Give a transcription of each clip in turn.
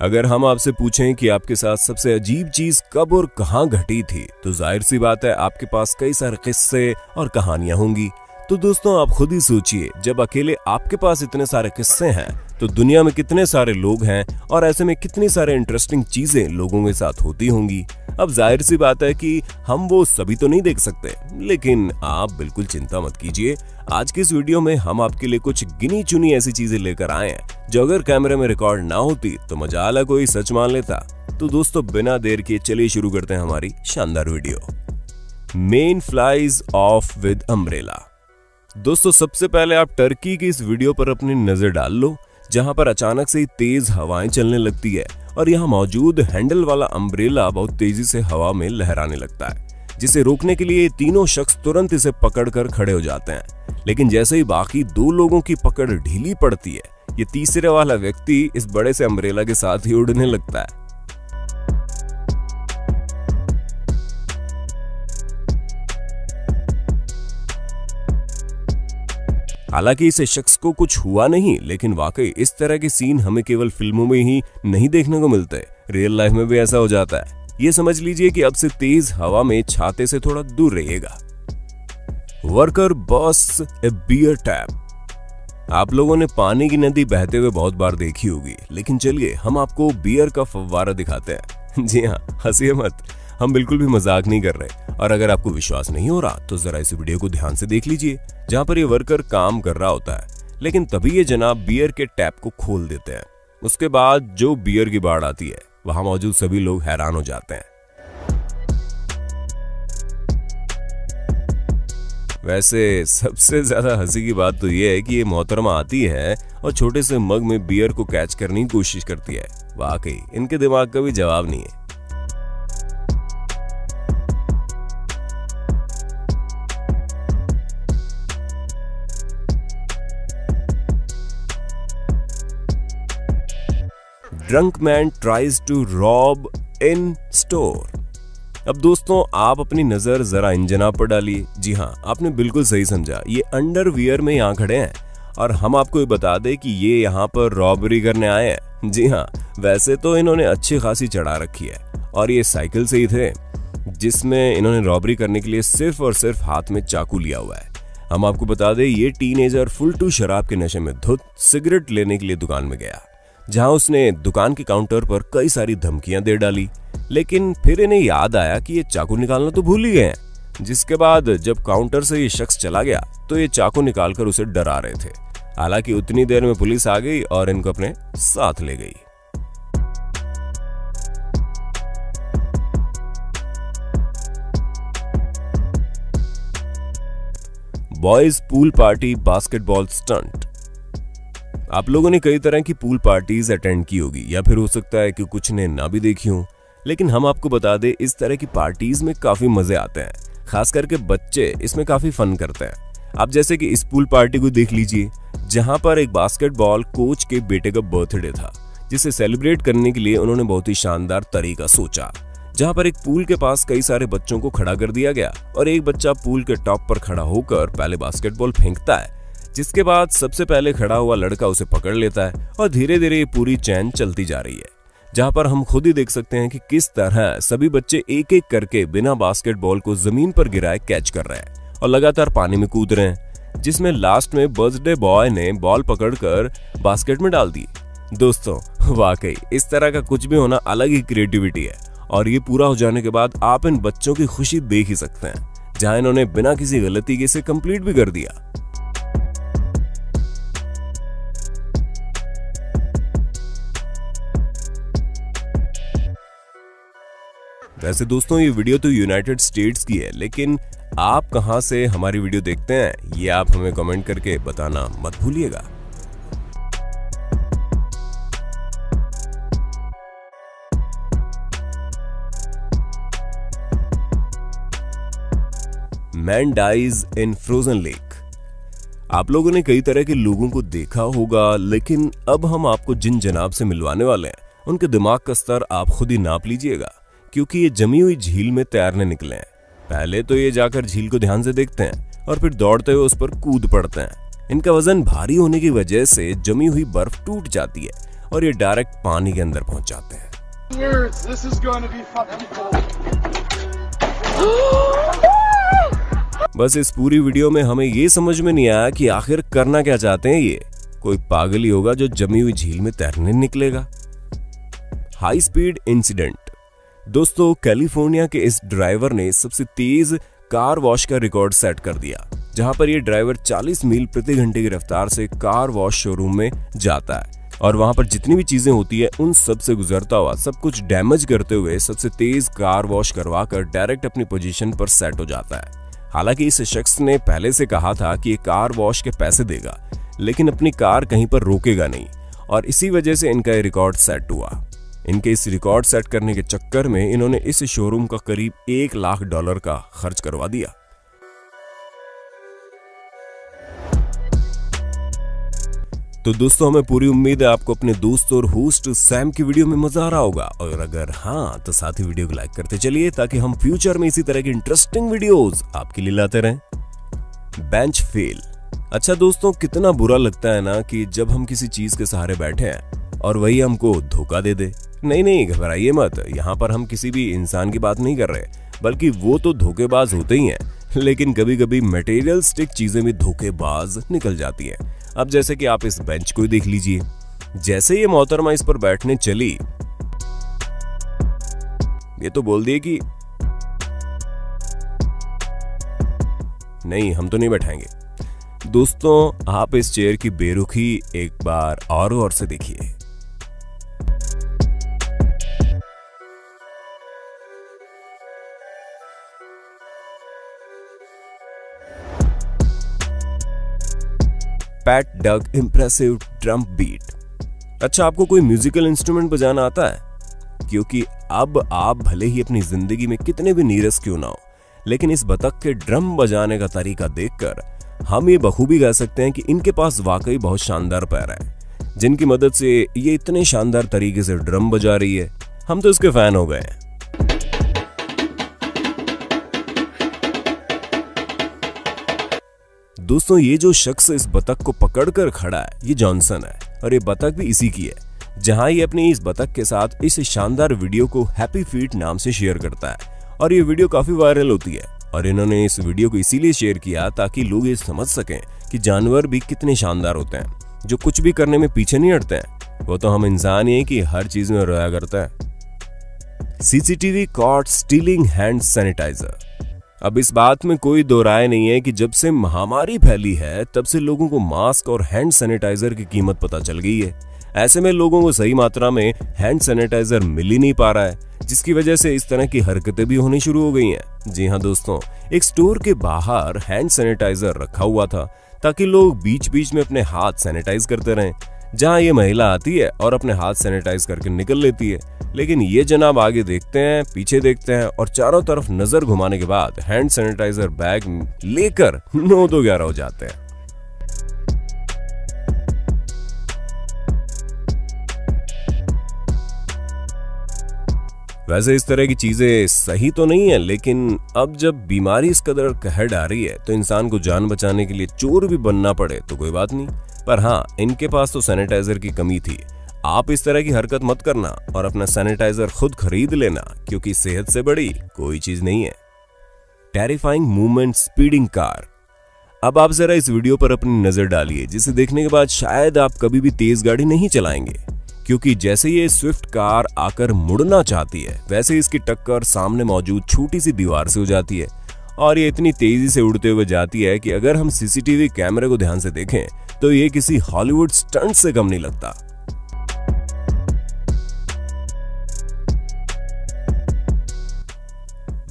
अगर हम आपसे पूछें कि आपके साथ सबसे अजीब चीज कब और कहां घटी थी, तो जाहिर सी बात है आपके पास कई सारे किस्से और कहानियां होंगी। तो दोस्तों आप खुद ही सोचिए, जब अकेले आपके पास इतने सारे किस्से हैं तो दुनिया में कितने सारे लोग हैं और ऐसे में कितनी सारे इंटरेस्टिंग चीजें लोगों के साथ होती होंगी। अब जाहिर सी बात है कि हम वो सभी तो नहीं देख सकते, लेकिन आप बिल्कुल चिंता मत कीजिए। आज की इस वीडियो में हम आपके लिए कुछ गिनी चुनी ऐसी चीजें लेकर आए हैं जो अगर कैमरे में रिकॉर्ड ना होती तो मजाला कोई सच मान लेता। तो दोस्तों बिना देर के चलिए शुरू करते हैं हमारी शानदार video. Main flies of with umbrella. दोस्तों सबसे पहले आप टर्की की इस वीडियो पर अपनी नजर डाल लो, जहां पर अचानक से तेज हवाएं चलने लगती है और यहाँ मौजूद हैंडल वाला अम्ब्रेला बहुत तेजी से हवा में लहराने लगता है, जिसे रोकने के लिए तीनों शख्स तुरंत इसे पकड़कर खड़े हो जाते हैं। लेकिन जैसे ही बाकी दो लोगों की पकड़ ढीली पड़ती है, ये तीसरे वाला व्यक्ति इस बड़े से अम्ब्रेला के साथ ही उड़ने लगता है। हालांकि इस शख्स को कुछ हुआ नहीं, लेकिन वाकई इस तरह के सीन हमें केवल फिल्मों में ही नहीं देखने को मिलते, रियल लाइफ में भी ऐसा हो जाता है। ये समझ लीजिए कि अब से तेज हवा में छाते से थोड़ा दूर रहिएगा। वर्कर बर्स्ट्स ए बियर टैप। आप लोगों ने पानी की नदी बहते हुए बहुत बार देखी होगी, लेकिन चलिए हम आपको बियर का फव्वारा दिखाते हैं। जी हाँ, हंसिए मत, हम बिल्कुल भी मजाक नहीं कर रहे। और अगर आपको विश्वास नहीं हो रहा तो जरा इस वीडियो को ध्यान से देख लीजिए, जहां पर ये वर्कर काम कर रहा होता है, लेकिन तभी ये जनाब बियर के टैप को खोल देते हैं। उसके बाद जो बियर की बाढ़ आती है, वहां मौजूद सभी लोग हैरान हो जाते हैं। वैसे सबसे ज्यादा हंसी की बात तो ये है कि ये मोहतरमा आती है और छोटे से मग में बियर को कैच करने की कोशिश करती है। वाकई इनके दिमाग का भी जवाब नहीं है। Drunk man tries to rob in store. अब दोस्तों आप अपनी नजर जरा इन जनाब पर डालिए। जी हाँ, आपने बिल्कुल सही समझा, ये अंडरवियर में यहाँ खड़े हैं और हम आपको ये बता दें कि ये यहाँ पर रॉबरी करने आए हैं। जी हाँ, वैसे तो इन्होंने अच्छी खासी चढ़ा रखी है और ये साइकिल से ही थे, जिसमें इन्होंने रॉबरी करने के लिए सिर्फ और सिर्फ हाथ में चाकू लिया हुआ है। हम आपको बता दें ये टीनेजर फुल टू शराब के नशे में धुत सिगरेट लेने के लिए दुकान में गया, जहां उसने दुकान के काउंटर पर कई सारी धमकियां दे डाली, लेकिन फिर इन्हें याद आया कि ये चाकू निकालना तो भूल ही गए हैं। जिसके बाद जब काउंटर से ये शख्स चला गया तो ये चाकू निकालकर उसे डरा रहे थे। हालांकि उतनी देर में पुलिस आ गई और इनको अपने साथ ले गई। Boys pool party basketball stunt. आप लोगों ने कई तरह की पूल पार्टीज अटेंड की होगी, या फिर हो सकता है कि कुछ ने ना भी देखी हो, लेकिन हम आपको बता दें इस तरह की पार्टीज में काफी मजे आते हैं। खास करके बच्चे इसमें काफी फन करते हैं। आप जैसे कि इस पूल पार्टी को देख लीजिए, जहां पर एक बास्केटबॉल कोच के बेटे का बर्थडे था, जिसे सेलिब्रेट करने के लिए उन्होंने बहुत ही शानदार तरीका सोचा, जहां पर एक पूल के पास कई सारे बच्चों को खड़ा कर दिया गया और एक बच्चा पूल के टॉप पर खड़ा होकर पहले बास्केटबॉल फेंकता है, जिसके बाद सबसे पहले खड़ा हुआ लड़का उसे पकड़ लेता है और धीरे धीरे ये पूरी चैन चलती जा रही है, जहां पर हम खुद ही देख सकते हैं कि किस तरह सभी बच्चे एक एक करके बिना बास्केटबॉल को जमीन पर गिराए कैच कर रहे हैं और लगातार पानी में कूद रहे हैं, जिसमें लास्ट में बर्थडे बॉय ने बॉल पकड़कर बास्केट में डाल दी। दोस्तों वाकई इस तरह का कुछ भी होना अलग ही क्रिएटिविटी है और ये पूरा हो जाने के बाद आप इन बच्चों की खुशी देख ही सकते हैं, जहां इन्होंने बिना किसी गलती के इसे कंप्लीट भी कर दिया। वैसे दोस्तों ये वीडियो तो यूनाइटेड स्टेट्स की है, लेकिन आप कहां से हमारी वीडियो देखते हैं ये आप हमें कमेंट करके बताना मत भूलिएगा। Man dies in frozen lake. आप लोगों ने कई तरह के लोगों को देखा होगा, लेकिन अब हम आपको जिन जनाब से मिलवाने वाले हैं उनके दिमाग का स्तर आप खुद ही नाप लीजिएगा, क्योंकि ये जमी हुई झील में तैरने निकले हैं। पहले तो ये जाकर झील को ध्यान से देखते हैं और फिर दौड़ते हुए उस पर कूद पड़ते हैं। इनका वजन भारी होने की वजह से जमी हुई बर्फ टूट जाती है और ये डायरेक्ट पानी के अंदर पहुंच जाते हैं। बस इस पूरी वीडियो में हमें ये समझ में नहीं आया कि आखिर करना क्या चाहते हैं ये। कोई पागल ही होगा जो जमी हुई झील में तैरने निकलेगा। High speed incident. दोस्तों, कैलिफोर्निया के इस ड्राइवर ने सबसे तेज कार वॉश का रिकॉर्ड सेट कर दिया, जहां पर ये ड्राइवर 40 मील प्रति घंटे की रफ्तार से कार वॉश शोरूम में जाता है और वहां पर जितनी भी चीजें होती है उन सब से गुजरता हुआ सब कुछ डैमेज करते हुए सबसे तेज कार वॉश करवा कर डायरेक्ट अपनी पोजीशन पर सेट हो जाता है। हालांकि इस शख्स ने पहले से कहा था कि ये कार वॉश के पैसे देगा, लेकिन अपनी कार कहीं पर रोकेगा नहीं और इसी वजह से इनका ये रिकॉर्ड सेट हुआ। इनके इस रिकॉर्ड सेट करने के चक्कर में इन्होंने इस शोरूम का करीब $1 लाख का खर्च करवा दिया। तो दोस्तों, हमें पूरी उम्मीद है आपको अपने दोस्त और होस्ट सैम की वीडियो में मजा आ रहा होगा, और अगर हाँ तो साथ ही वीडियो को लाइक करते चलिए ताकि हम फ्यूचर में इसी तरह की इंटरेस्टिंग वीडियोस आपके लिए लाते रहें। Bench fail. अच्छा दोस्तों, कितना बुरा लगता है ना कि जब हम किसी चीज के सहारे बैठे हैं और वही हमको धोखा दे दे। नहीं, घबराइए मत, यहाँ पर हम किसी भी इंसान की बात नहीं कर रहे, बल्कि वो तो धोखेबाज होते ही हैं, लेकिन कभी कभी मटेरियलिस्टिक चीजें भी धोखेबाज निकल जाती हैं। अब जैसे कि आप इस बेंच को ही देख लीजिए, जैसे ये मोहतरमा इस पर बैठने चली, ये तो बोल दिए कि नहीं, हम तो नहीं बैठाएंगे। दोस्तों, आप इस चेयर की बेरुखी एक बार और से देखिए। पैट डग इम्प्रेसिव ड्रम बीट। अच्छा, आपको कोई म्यूजिकल इंस्ट्रूमेंट बजाना आता है? क्योंकि अब आप भले ही अपनी जिंदगी में कितने भी नीरस क्यों ना हो, लेकिन इस बतख के ड्रम बजाने का तरीका देखकर हम ये बखूबी कह सकते हैं कि इनके पास वाकई बहुत शानदार पैर है, जिनकी मदद से ये इतने शानदार तरीके से ड्रम बजा रही है। हम तो इसके फैन हो गए हैं। दोस्तों, ये जो शख्स इस बतख को पकड़कर खड़ा है, ये जॉनसन है, और ये बतख भी इसी की है, जहां ये अपनी इस बतख के साथ इस शानदार वीडियो को हैप्पी फीट नाम से शेयर करता है, और ये वीडियो काफी वायरल होती है। और इन्होंने इस वीडियो को इसीलिए शेयर किया ताकि लोग ये समझ सकें कि जानवर भी कितने शानदार होते हैं, जो कुछ भी करने में पीछे नहीं हटते हैं। वो तो हम इंसान ही हैं कि हर चीज में रोया करता है। CCTV caught stealing hand sanitizer. अब इस बात में कोई दो राय नहीं है कि जब से महामारी फैली है तब से लोगों को मास्क और हैंड सैनिटाइजर की कीमत पता चल गई है। ऐसे में लोगों को सही मात्रा में हैंड सैनिटाइजर मिल ही नहीं पा रहा है, जिसकी वजह से इस तरह की हरकतें भी होनी शुरू हो गई हैं। जी हाँ दोस्तों, एक स्टोर के बाहर हैंड सैनिटाइजर रखा हुआ था ताकि लोग बीच बीच में अपने हाथ सैनिटाइज करते रहें। जहां ये महिला आती है और अपने हाथ सैनिटाइज करके निकल लेती है, लेकिन ये जनाब आगे देखते हैं, पीछे देखते हैं और चारों तरफ नजर घुमाने के बाद हैंड सैनिटाइजर बैग लेकर 9 तो 11 हो जाते हैं। वैसे इस तरह की चीजें सही तो नहीं है, लेकिन अब जब बीमारी इस कदर कहर डाल रही है तो इंसान को जान बचाने के लिए चोर भी बनना पड़े तो कोई बात नहीं। पर हाँ, इनके पास तो सैनिटाइजर की कमी थी। आप इस तरह की हरकत मत करना और अपना सैनिटाइजर खुद खरीद लेना, क्योंकि सेहत से बड़ी कोई चीज नहीं है। Terrifying movement speeding car. अब आप जरा इस वीडियो पर अपनी नजर डालिए, जिसे देखने के बाद शायद आप कभी भी तेज गाड़ी नहीं चलाएंगे, क्योंकि जैसे ये स्विफ्ट कार आकर मुड़ना चाहती है, वैसे इसकी टक्कर सामने मौजूद छोटी सी दीवार से हो जाती है और ये इतनी तेजी से उड़ते हुए जाती है कि अगर हम सीसीटीवी कैमरे को ध्यान से देखें तो ये किसी हॉलीवुड स्टंट से कम नहीं लगता।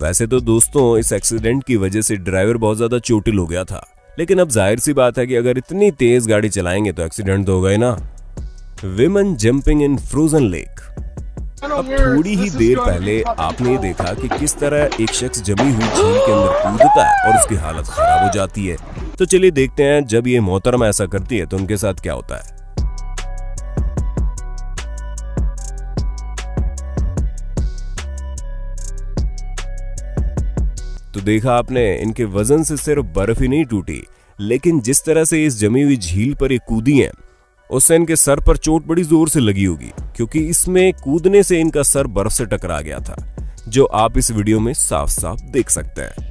वैसे तो दोस्तों, इस एक्सीडेंट की वजह से ड्राइवर बहुत ज्यादा चोटिल हो गया था, लेकिन अब जाहिर सी बात है कि अगर इतनी तेज गाड़ी चलाएंगे तो एक्सीडेंट तो होगा ही ना। विमेन जंपिंग इन फ्रोजन लेक। अब थोड़ी ही देर पहले आपने देखा कि किस तरह एक शख्स जमी हुई झील के अंदर कूदता है और उसकी हालत खराब हो जाती है। तो चलिए देखते हैं जब ये मोहतरमा ऐसा करती है तो उनके साथ क्या होता है। तो देखा आपने, इनके वजन से सिर्फ बर्फ ही नहीं टूटी, लेकिन जिस तरह से इस जमी हुई झील पर ये कूदी हैं, उससे इनके सर पर चोट बड़ी जोर से लगी होगी, क्योंकि इसमें कूदने से इनका सर बर्फ से टकरा गया था, जो आप इस वीडियो में साफ साफ देख सकते हैं।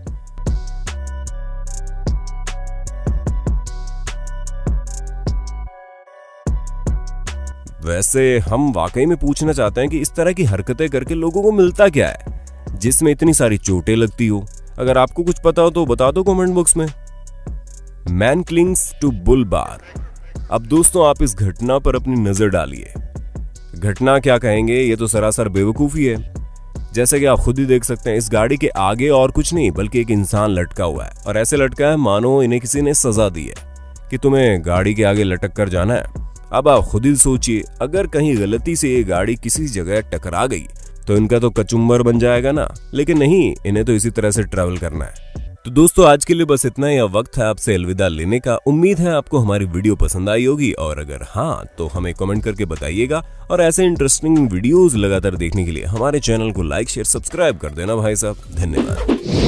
वैसे हम वाकई में पूछना चाहते हैं कि इस तरह की हरकतें करके लोगों को मिलता क्या है जिसमें इतनी सारी चोटें लगती हो। अगर आपको कुछ पता हो तो बता दो कमेंट बॉक्स में। मैन क्लिंग्स टू बुल बार। अब दोस्तों आप इस घटना पर अपनी नजर डालिए। घटना क्या कहेंगे, ये तो सरासर बेवकूफी है। जैसे कि आप खुद ही देख सकते हैं, इस गाड़ी के आगे और कुछ नहीं बल्कि एक इंसान लटका हुआ है, और ऐसे लटका है मानो इन्हें किसी ने सजा दी है कि तुम्हें गाड़ी के आगे लटक कर जाना है। अब आप खुद ही सोचिए, अगर कहीं गलती से ये गाड़ी किसी जगह टकरा गई तो इनका तो कचुम्बर बन जाएगा ना, लेकिन नहीं, इन्हें तो इसी तरह से ट्रैवल करना है। तो दोस्तों आज के लिए बस इतना ही। अब वक्त है आपसे अलविदा लेने का। उम्मीद है आपको हमारी वीडियो पसंद आई होगी, और अगर हाँ तो हमें कमेंट करके बताइएगा, और ऐसे इंटरेस्टिंग वीडियोस लगातार देखने के लिए हमारे चैनल को लाइक शेयर सब्सक्राइब कर देना भाई साहब। धन्यवाद।